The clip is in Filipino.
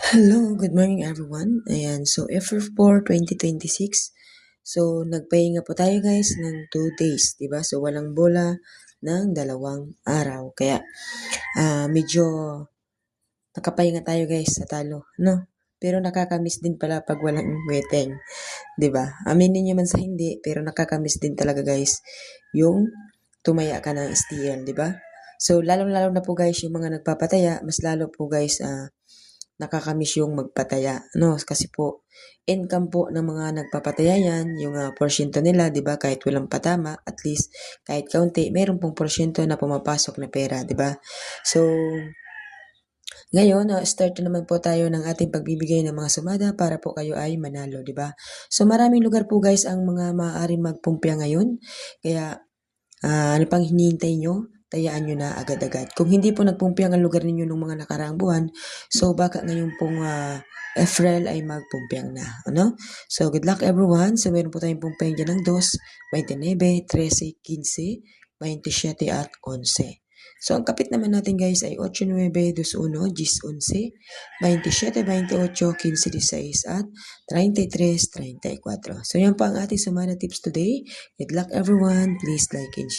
Hello, good morning everyone. Ayan, so April 4, 2026. So nagpahinga po tayo guys ng 2 days, 'di ba? So walang bola ng 2 araw. Kaya medyo nakapahinga tayo guys sa talo, no? Pero nakakamiss din pala pag walang weteng, 'di ba? Aminin niyo man sa hindi, pero nakakamiss din talaga guys yung tumaya ka ng STL, 'di ba? So lalong-lalo na po guys yung mga nagpapataya, mas lalo po guys nakakamiss yung magpataya, no? Kasi po, income po ng mga nagpapataya yan, yung porsyento nila, di ba? Kahit walang patama, at least kahit kaunti, meron pong porsyento na pumapasok na pera, di ba? So, ngayon, start na naman po tayo ng ating pagbibigay ng mga sumada para po kayo ay manalo, di ba? So, maraming lugar po guys ang mga maaaring magpumpya ngayon. Kaya, ano pang hinihintay nyo? Tayaan nyo na agad-agad. Kung hindi po nagpumpiang ang lugar ninyo ng mga nakaraang buwan, so baka ngayon pong April ay magpumpiang na. Ano? So good luck everyone. So meron po tayong pumpiang dyan ng 2, 29, 13, 15, 27 at 11. So ang kapit naman natin guys ay 8, 9, 21, 10, 11, 27, 28, 15, 16 at 33, 34. So yan po ang ating Sumana Tips today. Good luck everyone. Please like and share.